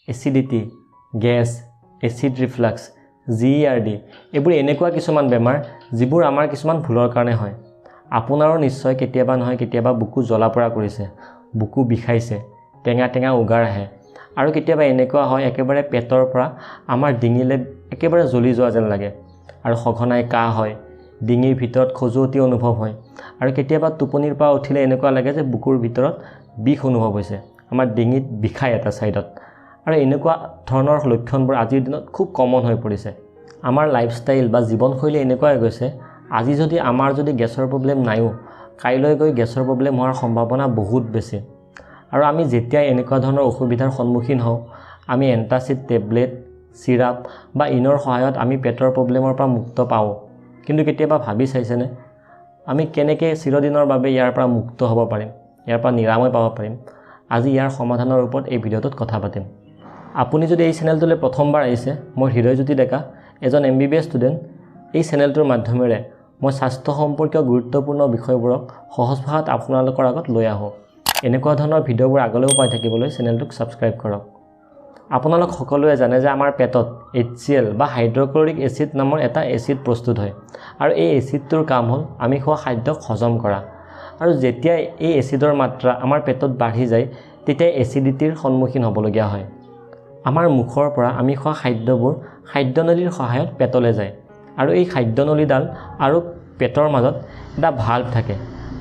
Acidity, gas, acid reflux, GERD এইবোৰ এনেকুৱা কিছুমান বেমাৰ যিবোৰ আমাৰ কিছুমান ভুলৰ কাৰণে হয়। আপোনাৰো নিশ্চয় কেতিয়াবা নহয় কেতিয়াবা বুকু জ্বলা পোৰা কৰিছে, বুকু বিষাইছে, টেঙা টেঙা উগাৰ আহে আৰু কেতিয়াবা এনেকুৱা হয় একেবাৰে পেটৰ পৰা আমাৰ ডিঙিলে একেবাৰে জ্বলি যোৱা যেন লাগে আৰু সঘনাই কাহ হয়, ডিঙিৰ ভিতৰত খজুৱতি অনুভৱ হয় আৰু কেতিয়াবা টোপনিৰ পৰা উঠিলে এনেকুৱা লাগে যে বুকুৰ ভিতৰত বিষ অনুভৱ হৈছে, আমাৰ ডিঙিত বিষায় এটা ছাইডত। আৰু এনেকুৱা ধৰণৰ লক্ষণবোৰ আজিৰ দিনত খুব কমন হৈ পৰিছে। আমাৰ লাইফষ্টাইল বা জীৱনশৈলী এনেকুৱা হৈ গৈছে, আজি যদি আমাৰ গেছৰ প্ৰব্লেম নাইও, কাইলৈ গৈ গেছৰ প্ৰব্লেম হোৱাৰ সম্ভাৱনা বহুত বেছি। আৰু আমি যেতিয়া এনেকুৱা ধৰণৰ অসুবিধাৰ সন্মুখীন হওঁ, আমি এণ্টাচিড টেবলেট, চিৰাপ বা ইনৰ সহায়ত আমি পেটৰ প্ৰব্লেমৰ পৰা মুক্ত পাওঁ। কিন্তু কেতিয়াবা ভাবি চাইছেনে আমি কেনেকৈ চিৰদিনৰ বাবে ইয়াৰ পৰা মুক্ত হ'ব পাৰিম, ইয়াৰ পৰা নিৰাময় পাব পাৰিম? আজি ইয়াৰ সমাধানৰ ওপৰত এই ভিডিঅ'টোত কথা পাতিম। আপুনি যদি এই চেনেলটোলৈ প্ৰথমবাৰ আহিছে, মই হৃদয়জ্যোতি ডেকা, এজন MBBS ষ্টুডেণ্ট। এই চেনেলটোৰ মাধ্যমেৰে মই স্বাস্থ্য সম্পৰ্কীয় গুৰুত্বপূৰ্ণ বিষয়বোৰক সহজ ভাষাত আপোনালোকৰ আগত লৈ আহোঁ। এনেকুৱা ধৰণৰ ভিডিঅ'বোৰ আগলৈও পাই থাকিবলৈ চেনেলটোক ছাবস্ক্ৰাইব কৰক। আপোনালোক সকলোৱে জানে যে আমাৰ পেটত HCl বা হাইড্ৰক্লৰিক এচিড নামৰ এটা এচিড প্ৰস্তুত হয় আৰু এই এচিডটোৰ কাম হ'ল আমি খোৱা খাদ্যক হজম কৰা। আৰু যেতিয়া এই এচিডৰ মাত্ৰা আমাৰ পেটত বাঢ়ি যায় তেতিয়া এচিডিটিৰ সন্মুখীন হ'বলগীয়া হয়। আমাৰ মুখৰ পৰা আমি খোৱা খাদ্যবোৰ খাদ্যনলীৰ সহায়ত পেটলৈ যায় আৰু এই খাদ্যনলীডাল আৰু পেটৰ মাজত এটা ভাল্ভ থাকে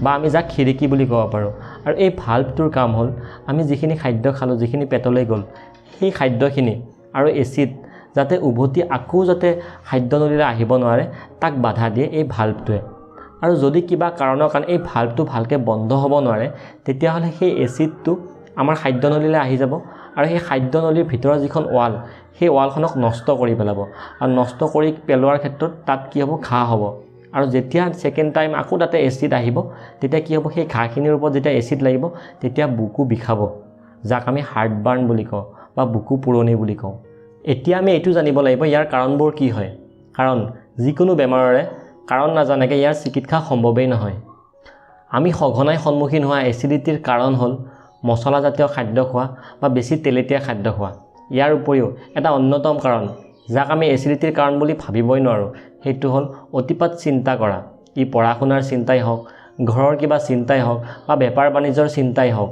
বা আমি যাক খিৰিকী বুলি ক'ব পাৰোঁ। আৰু এই ভাল্ভটোৰ কাম হ'ল আমি যিখিনি খাদ্য খালোঁ, যিখিনি পেটলৈ গ'ল, সেই খাদ্যখিনি আৰু এচিড যাতে উভতি আকৌ যাতে খাদ্যনলীলৈ আহিব নোৱাৰে তাক বাধা দিয়ে এই ভাল্ভটোৱে। আৰু যদি কিবা কাৰণৰ কাৰণে এই ভাল্ভটো ভালকৈ বন্ধ হ'ব নোৱাৰে তেতিয়াহ'লে সেই এচিডটো আমাৰ খাদ্যনলীলৈ আহি যাব আৰু সেই খাদ্যনলীৰ ভিতৰৰ যিখন ৱাল, সেই ৱালখনক নষ্ট কৰি পেলাব আৰু নষ্ট কৰি পেলোৱাৰ ক্ষেত্ৰত তাত কি হ'ব, ঘাঁ হ'ব। আৰু যেতিয়া ছেকেণ্ড টাইম আকৌ তাতে এচিড আহিব তেতিয়া কি হ'ব, সেই ঘাঁখিনিৰ ওপৰত যেতিয়া এচিড লাগিব তেতিয়া বুকু বিষাব, যাক আমি হাৰ্টবাৰ্ণ বুলি কওঁ বা বুকু পুৰণি বুলি কওঁ। এতিয়া আমি এইটো জানিব লাগিব ইয়াৰ কাৰণবোৰ কি হয়, কাৰণ যিকোনো বেমাৰৰে কাৰণ নাজানাকৈ ইয়াৰ চিকিৎসা সম্ভৱেই নহয়। আমি সঘনাই সন্মুখীন হোৱা এচিডিটিৰ কাৰণ হ'ল মছলাজাতীয় খাদ্য খোৱা বা বেছি তেলেতীয়া খাদ্য খোৱা। ইয়াৰ উপৰিও এটা অন্যতম কাৰণ যাক আমি এচিডিটিৰ কাৰণ বুলি ভাবিবই নোৱাৰোঁ, সেইটো হ'ল অতিপাত চিন্তা কৰা। ই পঢ়া শুনাৰ চিন্তাই হওক, ঘৰৰ কিবা চিন্তাই হওক বা বেপাৰ বাণিজ্যৰ চিন্তাই হওক।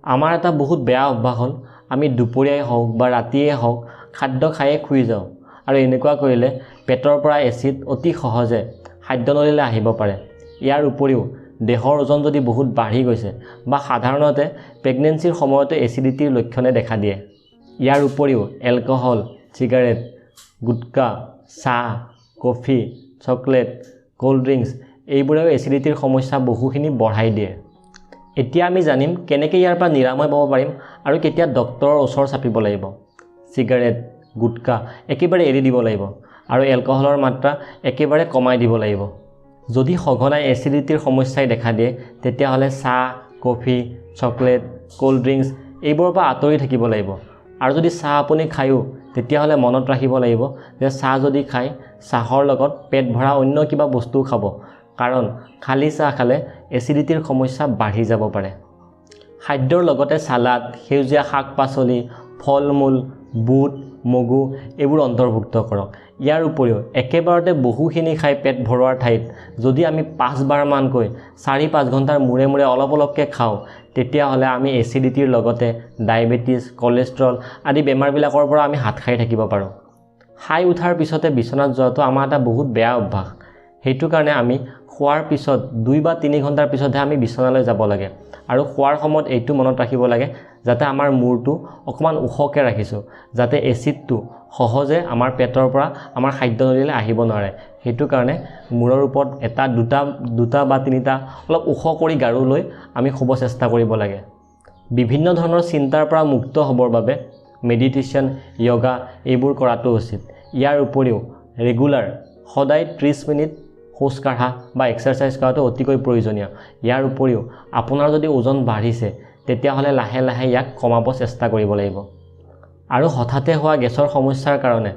আমাৰ এটা বহুত বেয়া অভ্যাস হ'ল আমি দুপৰীয়াই হওক বা ৰাতিয়েই হওক খাদ্য খায়ে শুই যাওঁ আৰু এনেকুৱা কৰিলে পেটৰ পৰা এচিড অতি সহজে খাদ্যনলীলৈ আহিব পাৰে। ইয়াৰ উপৰিও দেহৰ ওজন যদি বহুত বাঢ়ি গৈছে বা সাধাৰণতে প্ৰেগনেঞ্চিৰ সময়তে এচিডিটিৰ লক্ষণে দেখা দিয়ে। ইয়াৰ উপৰিও এলকহল, চিগাৰেট, গুটকা, চাহ, কফি, চকলেট, ক'ল্ড ড্ৰিংকছ এইবোৰেও এচিডিটিৰ সমস্যা বহুখিনি বঢ়াই দিয়ে। এতিয়া আমি জানিম কেনেকৈ ইয়াৰ পৰা নিৰাময় পাব পাৰিম আৰু কেতিয়া ডক্তৰৰ ওচৰ চাপিব লাগিব। চিগাৰেট, গুটকা একেবাৰে এৰি দিব লাগিব আৰু এলকহলৰ মাত্ৰা একেবাৰে কমাই দিব লাগিব। যদি সঘনাই এচিডিটিৰ সমস্যাই দেখা দিয়ে তেতিয়াহ'লে চাহ, কফি, চকলেট, ক'ল্ড ড্ৰিংকছ এইবোৰৰ পৰা আঁতৰি থাকিব লাগিব। আৰু যদি চাহ আপুনি খায়ো তেতিয়াহ'লে মনত ৰাখিব লাগিব যে চাহ যদি খায় চাহৰ লগত পেট ভৰা অন্য কিবা বস্তুও খাব, কাৰণ খালী চাহ খালে এচিডিটিৰ সমস্যা বাঢ়ি যাব পাৰে। খাদ্যৰ লগতে চালাড, সেউজীয়া শাক পাচলি, ফল মূল, বুট, মগু এইবোৰ অন্তৰ্ভুক্ত কৰক। ইয়াৰ উপৰিও একেবাৰতে বহুখিনি খাই পেট ভৰোৱাৰ ঠাইত যদি আমি 5 বাৰমানকৈ 4-5 ঘণ্টাৰ মূৰে মূৰে অলপ অলপকৈ খাওঁ তেতিয়াহ'লে আমি এচিডিটিৰ লগতে ডায়েবেটিছ, কলেষ্ট্ৰল আদি বেমাৰবিলাকৰ পৰা আমি হাত সাৰি থাকিব পাৰোঁ। খাই উঠাৰ পিছতে বিচনাত যোৱাটো আমাৰ এটা বহুত বেয়া অভ্যাস। সেইটো কাৰণে আমি খোৱাৰ পিছত 2 বা 3 ঘণ্টাৰ পিছতহে আমি বিচনালৈ যাব লাগে আৰু খোৱাৰ সময়ত এইটো মনত ৰাখিব লাগে যাতে আমাৰ মূৰটো অকণমান ওখকৈ ৰাখিছোঁ, যাতে এচিডটো সহজে আমাৰ পেটৰ পৰা আমাৰ খাদ্যনলীলৈ আহিব নোৱাৰে। সেইটো কাৰণে মূৰৰ ওপৰত 1, 2 বা 3টা অলপ ওখ কৰি গাৰু লৈ আমি শুব চেষ্টা কৰিব লাগে। বিভিন্ন ধৰণৰ চিন্তাৰ পৰা মুক্ত হ'বৰ বাবে মেডিটেশ্যন, য়োগা এইবোৰ কৰাটো উচিত। ইয়াৰ উপৰিও ৰেগুলাৰ সদায় 30 মিনিট খোজ কাঢ়া বা এক্সাৰচাইজ কৰাটো অতিকৈ প্ৰয়োজনীয়। ইয়াৰ উপৰিও আপোনাৰ যদি ওজন বাঢ়িছে তেতিয়াহ'লে লাহে লাহে ইয়াক কমাব চেষ্টা কৰিব লাগিব। আৰু হঠাতে হোৱা গেছৰ সমস্যাৰ কাৰণে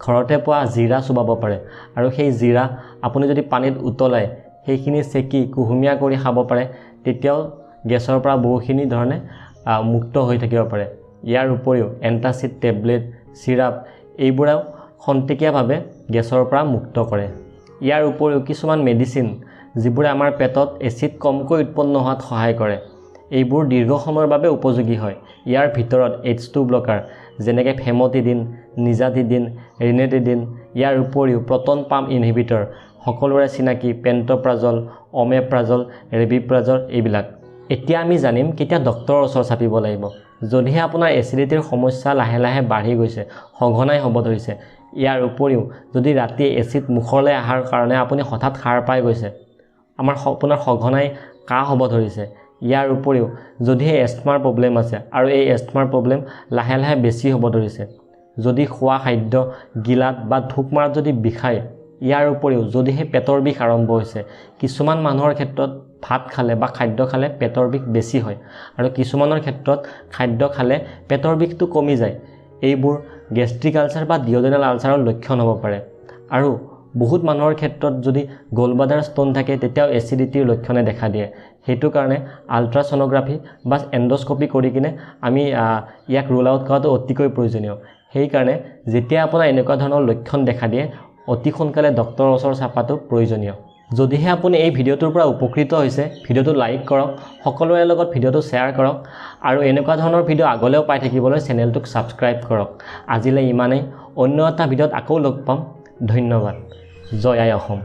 ঘৰতে পোৱা জিৰা চুবাব পাৰে আৰু সেই জিৰা আপুনি যদি পানীত উতলাই সেইখিনি চেকি কুহুমীয়া কৰি খাব পাৰে তেতিয়াও গেছৰ পৰা বহুখিনি ধৰণে মুক্ত হৈ থাকিব পাৰে। ইয়াৰ উপৰিও এণ্টাচিড টেবলেট চিৰাপ এইবোৰেও খন্তেকীয়াভাৱে গেছৰ পৰা মুক্ত কৰে ইয়াৰ উপৰিও কিছুমান মেডিচিন যিবোৰে আমাৰ পেটত এচিড কমকৈ উৎপন্ন হোৱাত সহায় কৰে এইবোৰ দীৰ্ঘ সময়ৰ বাবে উপযোগী হয় ইয়াৰ ভিতৰত H2 ব্লকাৰ যেনেকৈ ফেমটিডিন নিজাটিডিন ৰিনেটিডিন ইয়াৰ উপৰিও প্ৰটন পাম্প ইনহিবিটৰ সকলোৰে চিনাকি পেণ্টপ্ৰাজল অমেপ্ৰাজল ৰেবিপ্ৰাজল এইবিলাক এতিয়া আমি জানিম কেতিয়া ডক্টৰৰ ওচৰ চাপিব লাগিব যদিহে আপোনাৰ এচিডিটিৰ সমস্যা লাহে লাহে বাঢ়ি গৈছে সঘনাই হ'ব ধৰিছে ইয়াৰ উপৰিও যদি ৰাতি এচিড মুখলৈ অহাৰ কাৰণে আপুনি হঠাৎ সাৰ পাই গৈছে আপোনাৰ সঘনাই কাহ হ'ব ধৰিছে ইয়াৰ উপৰিও যদিহে এষ্টমাৰ প্ৰব্লেম আছে আৰু এই এষ্টমাৰ প্ৰব্লেম লাহে লাহে বেছি হ'ব ধৰিছে যদি খোৱা খাদ্য গিলাত বা ধুক মাৰাত যদি বিষায় ইয়াৰ উপৰিও যদিহে পেটৰ বিষ আৰম্ভ হৈছে কিছুমান মানুহৰ ক্ষেত্ৰত ভাত খালে বা খাদ্য খালে পেটৰ বিষ বেছি হয় আৰু কিছুমানৰ ক্ষেত্ৰত খাদ্য খালে পেটৰ বিষটো কমি যায় এইবোৰ গেষ্ট্ৰিক আলচাৰ বা ডিঅডেনাল আলচাৰৰ লক্ষণ হ'ব পাৰে আৰু বহুত মানুহৰ ক্ষেত্ৰত যদি গলব্লাডাৰ ষ্টোন থাকে তেতিয়াও এচিডিটিৰ লক্ষণে দেখা দিয়ে সেইটো কাৰণে আল্ট্ৰাছনোগ্ৰাফি বা এণ্ডোস্কপি কৰি কিনে আমি ইয়াক ৰুল আউট কৰাটো অতিকৈ প্ৰয়োজনীয় সেইকাৰণে যেতিয়া আপোনাৰ এনেকুৱা ধৰণৰ লক্ষণ দেখা দিয়ে অতি সোনকালে ডক্টৰৰ ওচৰ চাপাটো প্ৰয়োজনীয় যদিহে আপুনি এই ভিডিঅ'টোৰ পৰা উপকৃত হৈছে ভিডিঅ'টো লাইক কৰক সকলোৰে লগত ভিডিঅ'টো শ্বেয়াৰ কৰক আৰু এনেকুৱা ধৰণৰ ভিডিঅ' আগলৈও পাই থাকিবলৈ চেনেলটোক ছাবস্ক্ৰাইব কৰক আজিলৈ ইমানেই অন্য এটা ভিডিঅ'ত আকৌ লগ পাম ধন্যবাদ জয় আই অসম